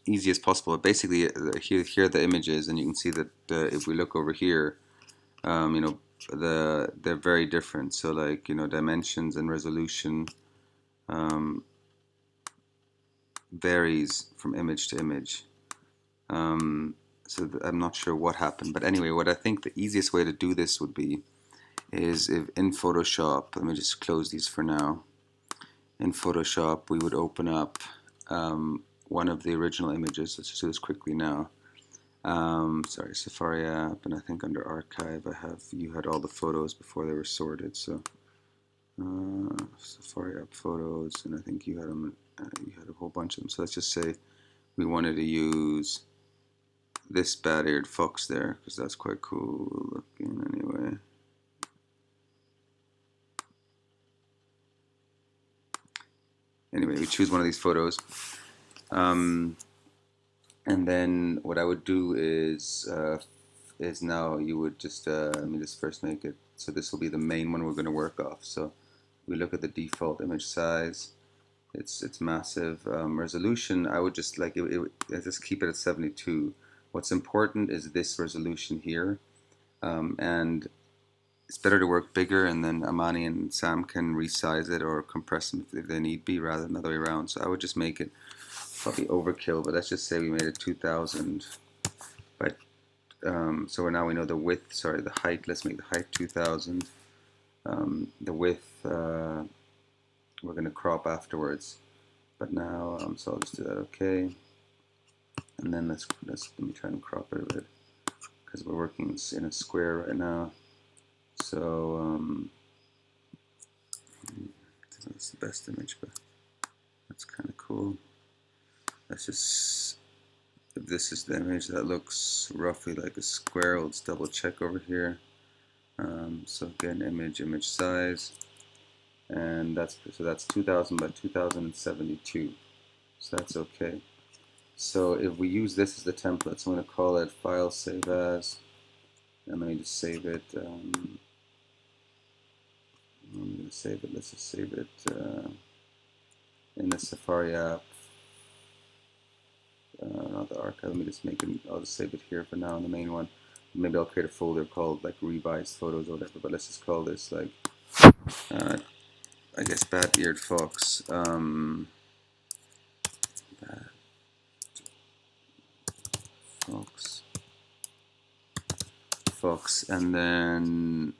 easy as possible. Basically, here are the images, and you can see that if we look over here, you know, they're very different. So like, you know, dimensions and resolution um, varies from image to image. So I'm not sure what happened, but anyway, what I think the easiest way to do this would be is if in Photoshop, let me just close these for now. In Photoshop, we would open up one of the original images. Let's just do this quickly now. Sorry, Safari app, and I think under archive I have, you had all the photos before they were sorted. So Safari app photos, and I think you had them. You had a whole bunch of them. So let's just say we wanted to use this bad-eared fox there because that's quite cool looking anyway. Anyway, we choose one of these photos. And then what I would do is now you would just let me just first make it so this will be the main one we're going to work off. So we look at the default image size. It's massive. Resolution, I would just like I just keep it at 72. What's important is this resolution here, and it's better to work bigger, and then Amani and Sam can resize it or compress them if they need be, rather than the other way around. So I would just make it probably overkill, but let's just say we made it 2000 by so now we know the width, sorry, the height. Let's make the height 2000. The width we're going to crop afterwards, but now so I'll just do that. Okay, and then let me try and crop it a bit because we're working in a square right now. So that's the best image, but that's kind of cool. Let's just, if this is the image that looks roughly like a square, let's double check over here. So again, image size, and that's 2000 by 2072. So that's okay. So if we use this as the template, so I'm going to call it file save as, and let me just save it. I'm going to save it. Let's just save it in the Safari app. Not the archive. Let me just make it. I'll just save it here for now in the main one. Maybe I'll create a folder called like revised photos or whatever. But let's just call this like I guess bad-eared fox. Bad fox, and then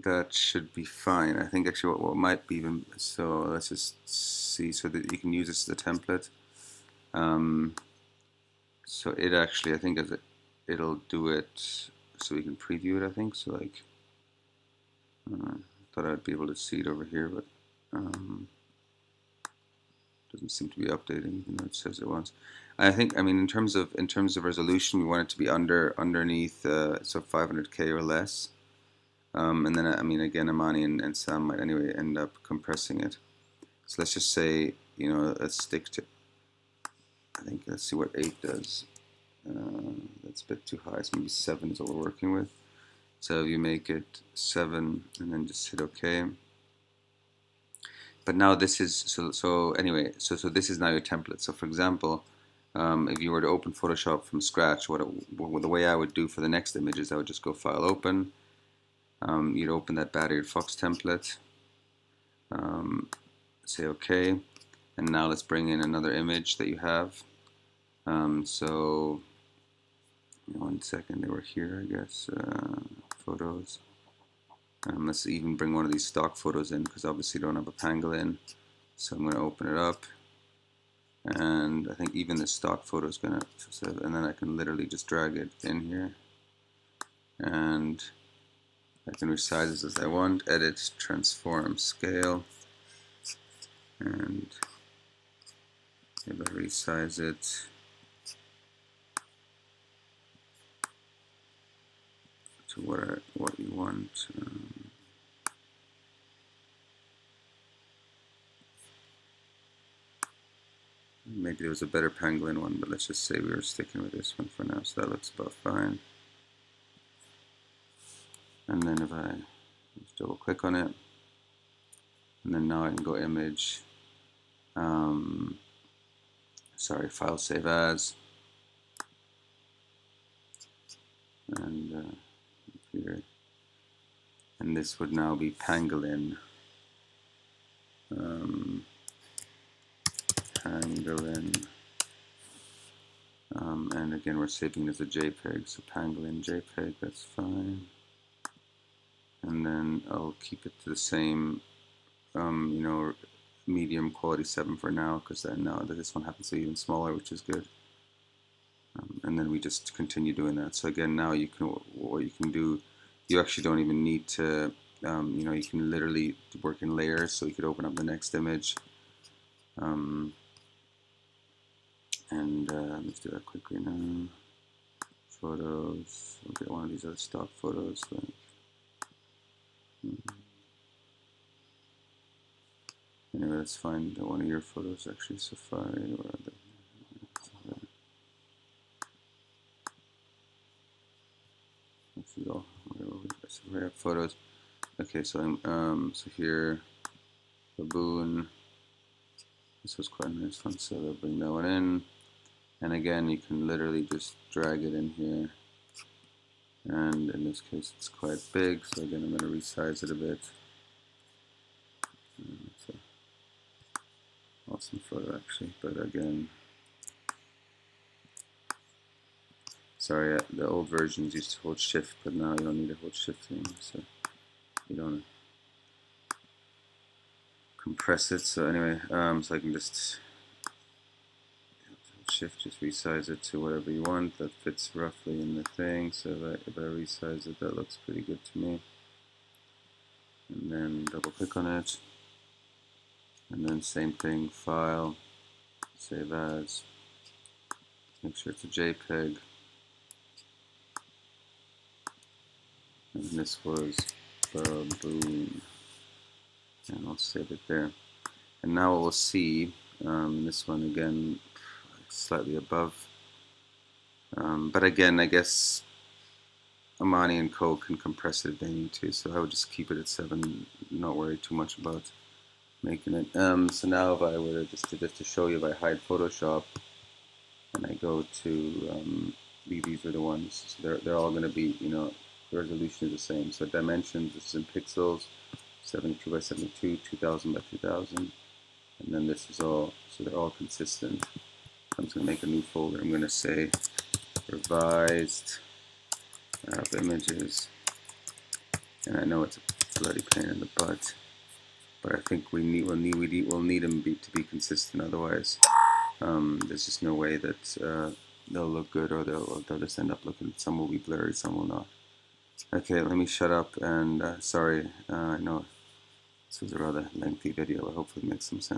that should be fine. I think actually what might be even, so let's just see so that you can use this as a template. So it actually, I think as it'll do it so we can preview it, I think. So like, I thought I'd be able to see it over here, but doesn't seem to be updating, even though it says it wants. I think, I mean, in terms of resolution, we want it to be underneath, so 500K or less. And then, I mean, again, Amani and Sam might anyway end up compressing it. So let's just say, you know, let's stick to, I think, let's see what 8 does. That's a bit too high, so maybe 7 is what we're working with. So you make it 7 and then just hit OK. But now this is, so anyway, so this is now your template. So for example, if you were to open Photoshop from scratch, the way I would do for the next image is I would just go File Open. You'd open that bad-eared fox template, say OK, and now let's bring in another image that you have. So 1 second, they were here, I guess. Photos. Let's even bring one of these stock photos in because obviously you don't have a pangolin. So I'm going to open it up, and I think even the stock photo is going to, and then I can literally just drag it in here, and I can resize this as I want. Edit, transform, scale, and if I resize it to what you want. Maybe there was a better pangolin one, but let's just say we were sticking with this one for now, so that looks about fine. And then if I just double click on it, And then now I can go image, sorry, file save as, and here, and this would now be pangolin, pangolin, and again we're saving it as a JPEG, so pangolin JPEG, that's fine. And then I'll keep it to the same, you know, medium quality 7 for now, because then now this one happens to be even smaller, which is good. And then we just continue doing that. So again, now you can, what you can do, you actually don't even need to, you know, you can literally work in layers. So you could open up the next image, and let's do that quickly now. Photos. We'll get one of these other stock photos. Anyway, let's find one of your photos actually. Safari or other. Let's go. We have photos. Okay, so so here, baboon. This was quite a nice one, so I'll bring that one in. And again, you can literally just drag it in here. And in this case, it's quite big, so again, I'm going to resize it a bit. It's an awesome photo, actually. But again, sorry, the old versions used to hold shift, but now you don't need to hold shift anymore, so you don't compress it. So anyway, so I can just shift, just resize it to whatever you want that fits roughly in the thing. So if I resize it, that looks pretty good to me. And then double click on it, and then same thing, file, save as, make sure it's a JPEG, and this was baboon, and I'll save it there. And now we'll see, this one again, slightly above, but again, I guess Amani and Co can compress it if they need to, so I would just keep it at 7, not worry too much about making it. So now if I were just to show you, if I hide Photoshop and I go to, these are the ones, so they're all going to be, you know, the resolution is the same. So dimensions, this is in pixels, 72 by 72, 2000 by 2000, and then this is all, so they're all consistent. I'm just going to make a new folder. I'm going to say revised app images, and I know it's a bloody pain in the butt, but I think we'll need them to be consistent. Otherwise, there's just no way that they'll look good, or they'll just end up looking. Some will be blurry, some will not. Okay, let me shut up. And sorry, I know this was a rather lengthy video, but hopefully it makes some sense.